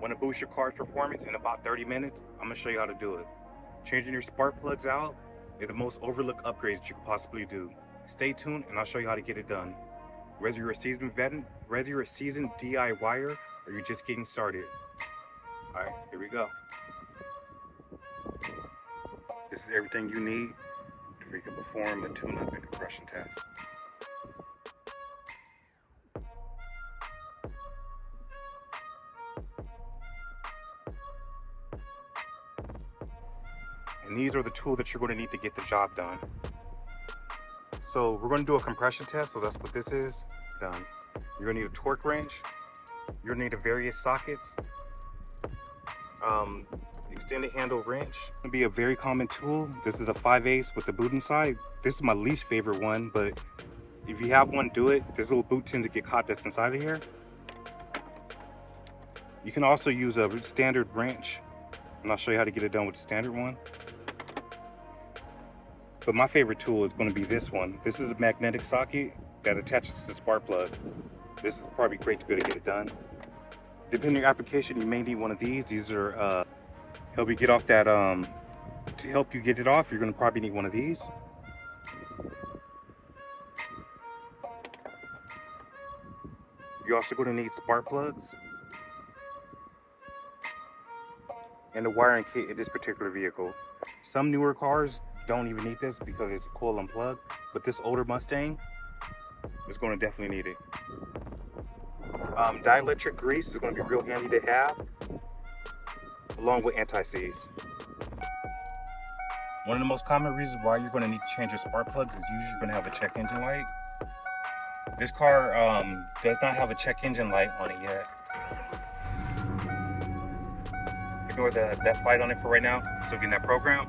Want to boost your car's performance in about 30 minutes? I'm going to show you how to do it. Changing your spark plugs out is the most overlooked upgrades that you could possibly do. Stay tuned and I'll show you how to get it done. Whether you're a seasoned DIYer or you're just getting started. Alright, here we go. This is everything you need for you to perform a tune-up and compression test. And these are the tools that you're going to need to get the job done. So we're going to do a compression test, so that's what this is. Done. You're going to need a torque wrench. You're going to need a various sockets. Extended handle wrench. It's going to be a very common tool. This is a 5/8 with the boot inside. This is my least favorite one, but if you have one, do it. This little boot tends to get caught that's inside of here. You can also use a standard wrench, and I'll show you how to get it done with the standard one. But my favorite tool is going to be this one. This is a magnetic socket that attaches to the spark plug. This is probably great to be able to get it done. Depending on your application, you may need one of these. These are help you get off that, to help you get it off, you're going to probably need one of these. You're also going to need spark plugs and a wiring kit in this particular vehicle. Some newer cars don't even need this because it's a coil and plug, but this older Mustang is going to definitely need it. Dielectric grease is going to be real handy to have, along with anti-seize. One of the most common reasons why you're going to need to change your spark plugs is usually you're going to have a check engine light. This car does not have a check engine light on it yet. Ignore that light on it for right now, still getting that program.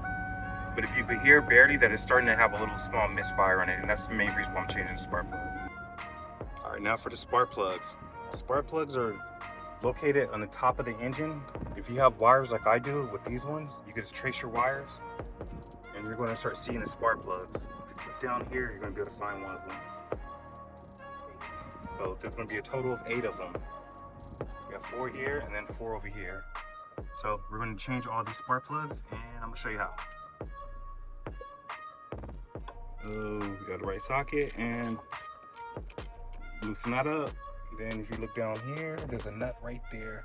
But if you could hear barely that it's starting to have a little small misfire on it, and that's the main reason why I'm changing the spark plug. All right, now for the spark plugs. Spark plugs are located on the top of the engine. If you have wires like I do with these ones, you can just trace your wires and you're going to start seeing the spark plugs. If you look down here, you're going to be able to find one of them. So there's going to be a total of 8 of them. We have 4 here and then 4 over here. So we're going to change all these spark plugs and I'm going to show you how. We got the right socket and loosen that up. Then if you look down here, there's a nut right there.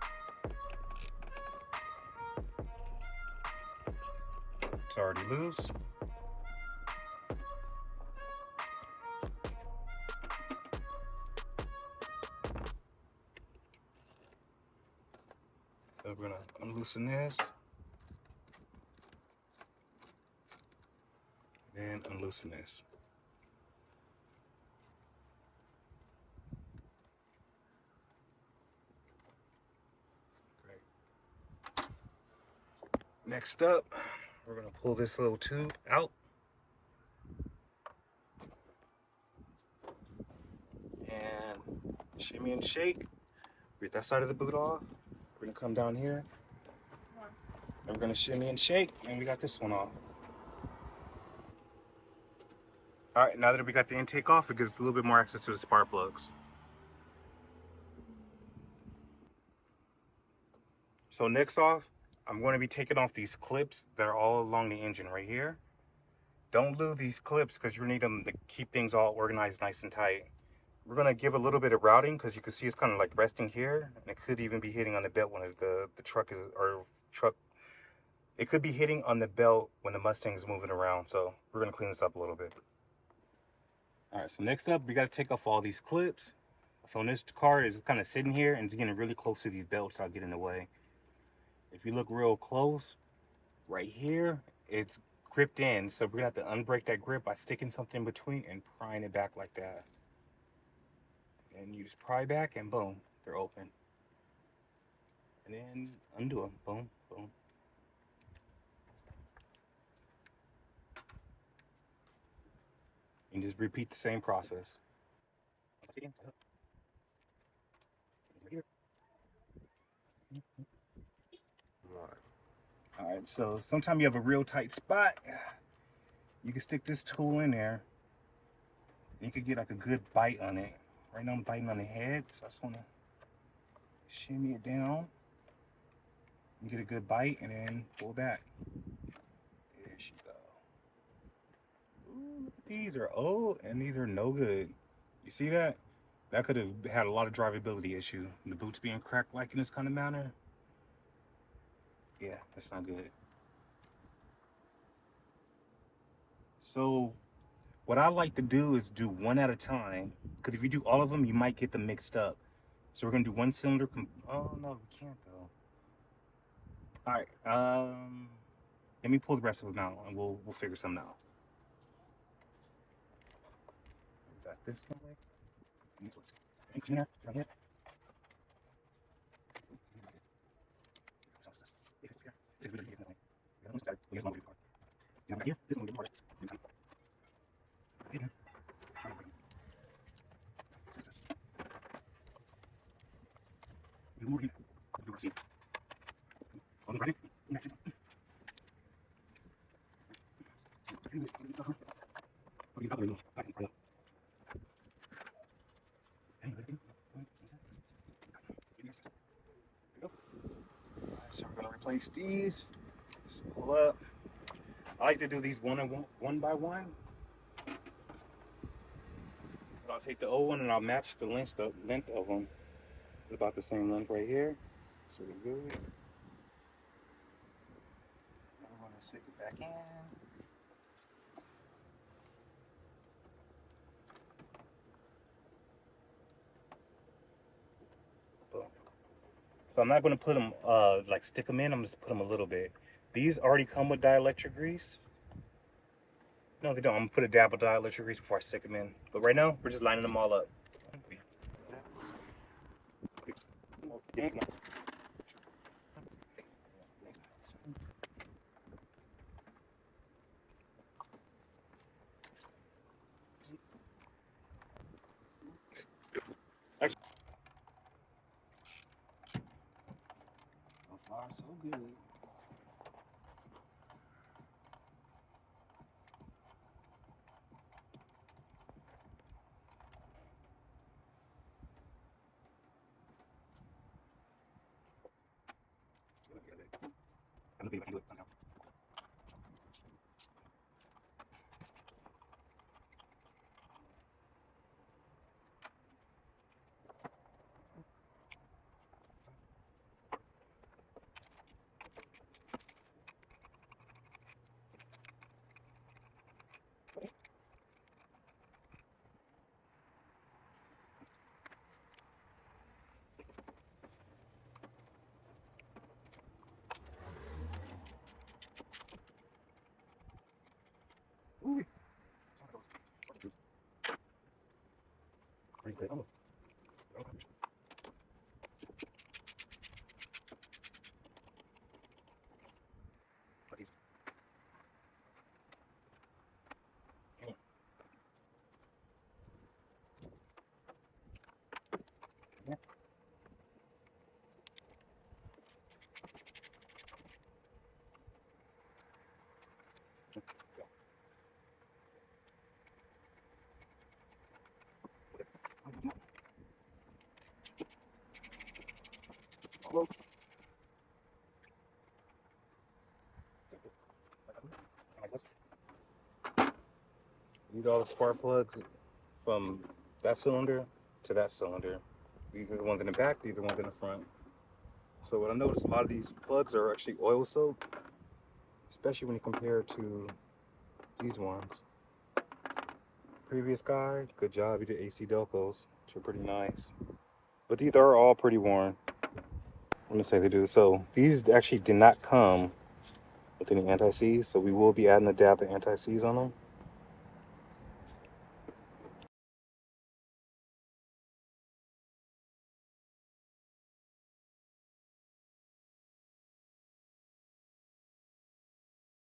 It's already loose. So we're gonna unloosen this. Then unloosen this. Next up, we're going to pull this little tube out. And shimmy and shake. Get that side of the boot off. We're going to come down here. And we're going to shimmy and shake. And we got this one off. Alright, now that we got the intake off, it gives us a little bit more access to the spark plugs. So next off, I'm going to be taking off these clips that are all along the engine right here. Don't lose these clips because you need them to keep things all organized nice and tight. We're going to give a little bit of routing because you can see it's kind of like resting here. And it could even be hitting on the belt when the truck is, it could be hitting on the belt when the Mustang is moving around. So we're going to clean this up a little bit. All right, so next up, we got to take off all these clips. So this car is kind of sitting here and it's getting really close to these belts. I'll get in the way. If you look real close, right here, it's gripped in. So we're gonna have to unbreak that grip by sticking something in between and prying it back like that. And you just pry back and boom, they're open. And then undo them, boom, boom. And just repeat the same process. All right, so sometimes you have a real tight spot. You can stick this tool in there. And you could get like a good bite on it. Right now I'm biting on the head, so I just want to shimmy it down. Get a good bite and then pull back. There she go. Ooh, look at these are old and these are no good. You see that? That could have had a lot of drivability issue. The boots being cracked like in this kind of manner. Yeah, that's not good. So what I like to do is do one at a time, because if you do all of them, you might get them mixed up. So we're gonna do one cylinder. Oh no, we can't though. All right. Let me pull the rest of them out, and we'll figure something out. We got this one. Cleaner right here. So we're gonna replace these. Just pull up. I like to do these one by one. I'll take the old one and I'll match the length of them. It's about the same length right here. So we're good. Now we're gonna stick it back in. Boom. So I'm not gonna put them like stick them in. I'm just put them a little bit. These already come with dielectric grease. No, they don't. I'm gonna put a dab of dielectric grease before I stick them in. But right now, we're just lining them all up. So far, so good. I don't think I can do it somehow. Ooh. Pretty good. Oh. Close. Need all the spark plugs from that cylinder to that cylinder. These are the ones in the back, these are the ones in the front. So what I noticed, a lot of these plugs are actually oil soaked, especially when you compare to these ones. Previous guy, good job, he did AC Delcos, which are pretty nice. But these are all pretty worn. I'm gonna say they do. So these actually did not come with any anti-seize, so we will be adding a dab of anti-seize on them.